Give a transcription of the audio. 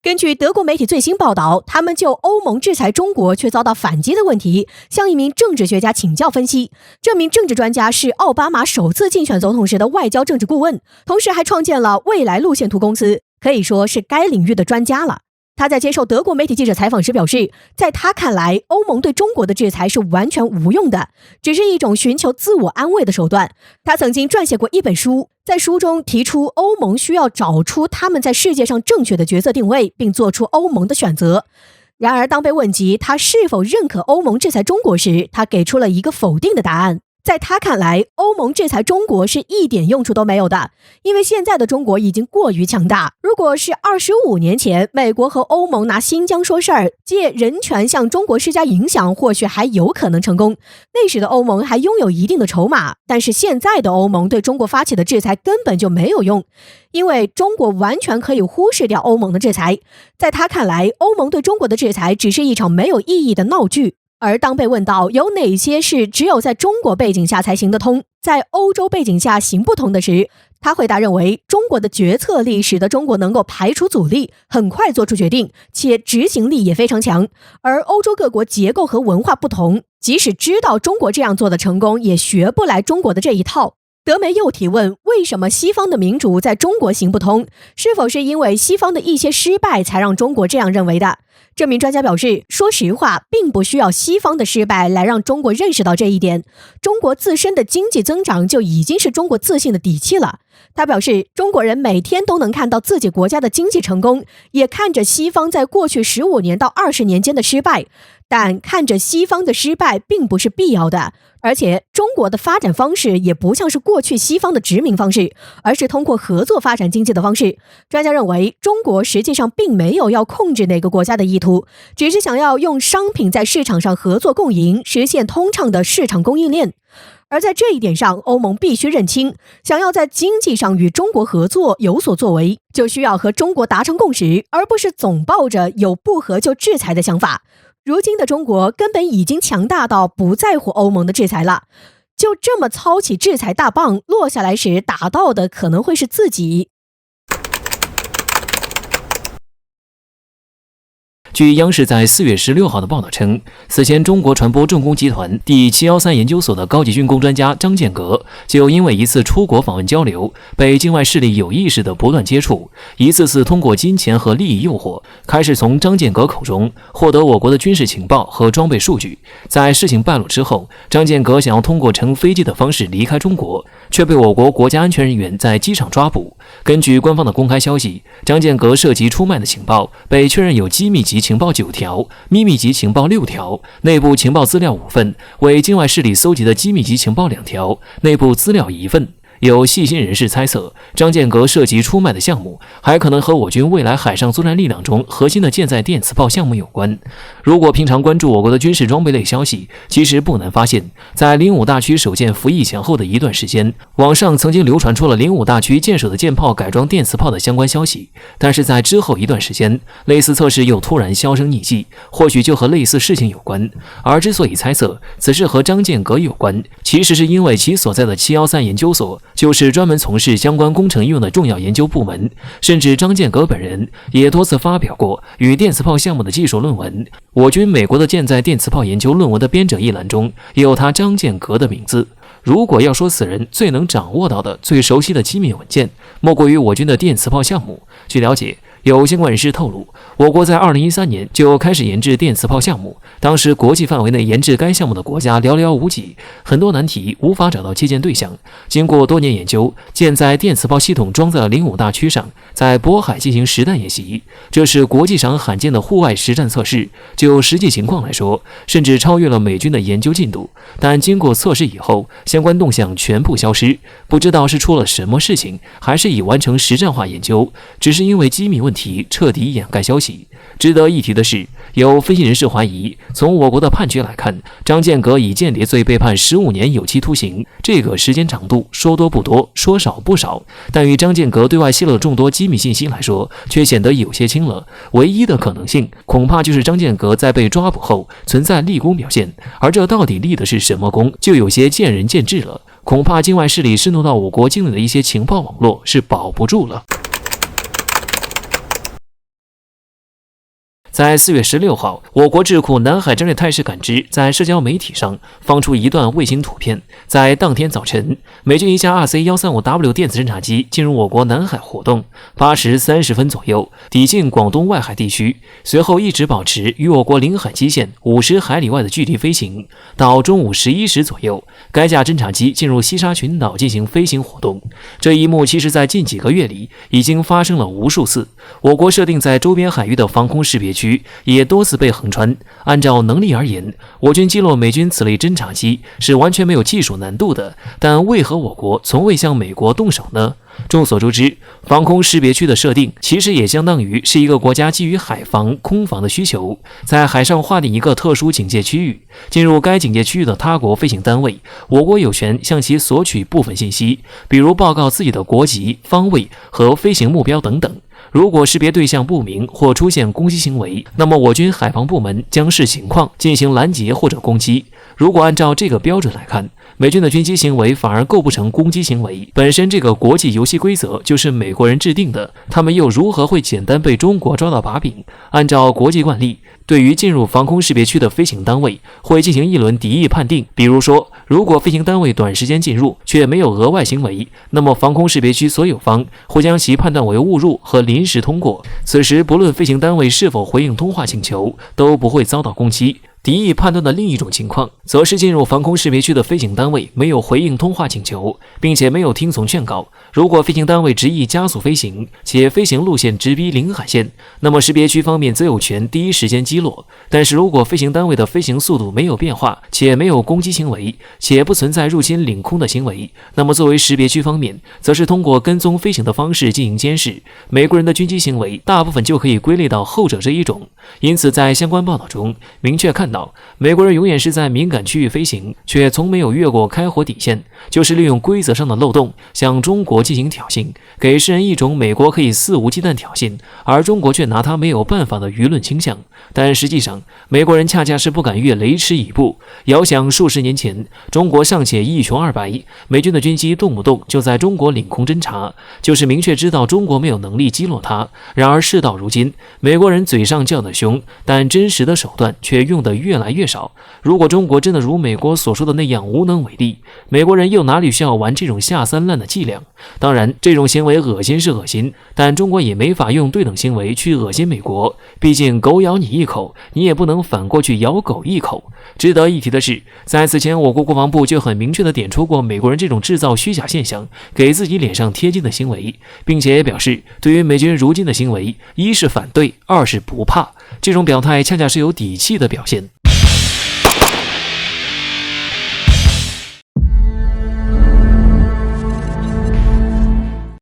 根据德国媒体最新报道，他们就欧盟制裁中国却遭到反击的问题，向一名政治学家请教分析。这名政治专家是奥巴马首次竞选总统时的外交政治顾问，同时还创建了未来路线图公司，可以说是该领域的专家了。他在接受德国媒体记者采访时表示，在他看来，欧盟对中国的制裁是完全无用的，只是一种寻求自我安慰的手段。他曾经撰写过一本书，在书中提出欧盟需要找出他们在世界上正确的角色定位，并做出欧盟的选择。然而，当被问及他是否认可欧盟制裁中国时，他给出了一个否定的答案。在他看来，欧盟制裁中国是一点用处都没有的，因为现在的中国已经过于强大。如果是25年前，美国和欧盟拿新疆说事儿，借人权向中国施加影响，或许还有可能成功。那时的欧盟还拥有一定的筹码，但是现在的欧盟对中国发起的制裁根本就没有用，因为中国完全可以忽视掉欧盟的制裁。在他看来，欧盟对中国的制裁只是一场没有意义的闹剧。而当被问到有哪些是只有在中国背景下才行得通，在欧洲背景下行不通的时，他回答认为，中国的决策力使得中国能够排除阻力，很快做出决定，且执行力也非常强。而欧洲各国结构和文化不同，即使知道中国这样做的成功，也学不来中国的这一套。德媒又提问，为什么西方的民主在中国行不通？是否是因为西方的一些失败才让中国这样认为的？这名专家表示，说实话，并不需要西方的失败来让中国认识到这一点，中国自身的经济增长就已经是中国自信的底气了。他表示，中国人每天都能看到自己国家的经济成功，也看着西方在过去15年到20年间的失败，但看着西方的失败并不是必要的，而且中国的发展方式也不像是过去西方的殖民方式，而是通过合作发展经济的方式。专家认为，中国实际上并没有要控制哪个国家的意图，只是想要用商品在市场上合作共赢，实现通畅的市场供应链。而在这一点上，欧盟必须认清，想要在经济上与中国合作有所作为，就需要和中国达成共识，而不是总抱着有不合就制裁的想法。如今的中国根本已经强大到不在乎欧盟的制裁了，就这么操起制裁大棒，落下来时打到的可能会是自己。据央视在4月16号的报道称，此前中国传播重工集团第713研究所的高级军工专家张建革，就因为一次出国访问交流，被境外势力有意识的不断接触，一次次通过金钱和利益诱惑，开始从张建革口中获得我国的军事情报和装备数据。在事情败露之后，张建革想要通过乘飞机的方式离开中国，却被我国国家安全人员在机场抓捕。根据官方的公开消息，张建革涉及出卖的情报被确认有机密级情报9条，秘密级情报6条，内部情报资料5份，为境外势力搜集的机密级情报2条，内部资料1份。有细心人士猜测，张建革涉及出卖的项目还可能和我军未来海上作战力量中核心的舰载电磁炮项目有关。如果平常关注我国的军事装备类消息，其实不难发现，在零五大区首舰服役前后的一段时间，网上曾经流传出了零五大区舰首的舰炮改装电磁炮的相关消息，但是在之后一段时间，类似测试又突然销声匿迹，或许就和类似事情有关。而之所以猜测此事和张建革有关，其实是因为其所在的713研究所就是专门从事相关工程应用的重要研究部门，甚至张建革本人也多次发表过与电磁炮项目的技术论文。我军美国的舰载电磁炮研究论文的编者一栏中也有他张建革的名字。如果要说此人最能掌握到的、最熟悉的机密文件，莫过于我军的电磁炮项目。据了解，有相关人士透露，我国在2013年就开始研制电磁炮项目，当时国际范围内研制该项目的国家寥寥无几，很多难题无法找到借鉴对象。经过多年研究，舰载电磁炮系统装在了零五大区上，在渤海进行实弹演习，这是国际上罕见的户外实战测试。就实际情况来说，甚至超越了美军的研究进度。但经过测试以后，相关动向全部消失，不知道是出了什么事情，还是已完成实战化研究，只是因为机密问题彻底掩盖消息。值得一提的是，有分析人士怀疑，从我国的判决来看，张建革以间谍罪被判15年有期徒刑，这个时间长度说多不多，说少不少，但与张建革对外泄露众多机密信息来说，却显得有些轻了。唯一的可能性，恐怕就是张建革在被抓捕后存在立功表现，而这到底立的是什么功，就有些见仁见智了。恐怕境外势力渗透到我国境内的一些情报网络是保不住了。在4月16号，我国智库南海战略态势感知在社交媒体上放出一段卫星图片。在当天早晨，美军一架 RC-135W 电子侦察机进入我国南海活动，8时30分左右抵近广东外海地区，随后一直保持与我国领海基线50海里外的距离飞行。到中午11时左右，该架侦察机进入西沙群岛进行飞行活动。这一幕其实在近几个月里已经发生了无数次。我国设定在周边海域的防空识别区也多次被横穿。按照能力而言，我军击落美军此类侦察机是完全没有技术难度的，但为何我国从未向美国动手呢？众所周知，防空识别区的设定其实也相当于是一个国家基于海防、空防的需求，在海上划定一个特殊警戒区域，进入该警戒区域的他国飞行单位，我国有权向其索取部分信息，比如报告自己的国籍、方位和飞行目标等等。如果识别对象不明或出现攻击行为，那么我军海防部门将视情况进行拦截或者攻击。如果按照这个标准来看，美军的军机行为反而构不成攻击行为，本身这个国际游戏规则就是美国人制定的，他们又如何会简单被中国抓到把柄？按照国际惯例，对于进入防空识别区的飞行单位会进行一轮敌意判定，比如说，如果飞行单位短时间进入却没有额外行为，那么防空识别区所有方会将其判断为误入和临时通过，此时不论飞行单位是否回应通话请求，都不会遭到攻击。敌意判断的另一种情况，则是进入防空识别区的飞行单位没有回应通话请求，并且没有听从劝告。如果飞行单位执意加速飞行，且飞行路线直逼领海线，那么识别区方面则有权第一时间击落。但是如果飞行单位的飞行速度没有变化，且没有攻击行为，且不存在入侵领空的行为，那么作为识别区方面，则是通过跟踪飞行的方式进行监视。美国人的军机行为大部分就可以归类到后者这一种。因此在相关报道中明确看到，美国人永远是在敏感区域飞行，却从没有越过开火底线，就是利用规则上的漏洞向中国进行挑衅，给世人一种美国可以肆无忌惮挑衅，而中国却拿他没有办法的舆论倾向。但实际上，美国人恰恰是不敢越雷池一步。遥想数十年前，中国尚且一穷二白，美军的军机动不动就在中国领空侦察，就是明确知道中国没有能力击落它。然而事到如今，美国人嘴上叫得凶，但真实的手段却用得越来越少。如果中国真的如美国所说的那样无能为力，美国人又哪里需要玩这种下三滥的伎俩？当然，这种行为恶心是恶心，但中国也没法用对等行为去恶心美国。毕竟狗咬你一口，你也不能反过去咬狗一口。值得一提的是，在此前我国国防部就很明确地点出过美国人这种制造虚假现象、给自己脸上贴金的行为，并且也表示，对于美军如今的行为，一是反对，二是不怕。这种表态恰恰是有底气的表现。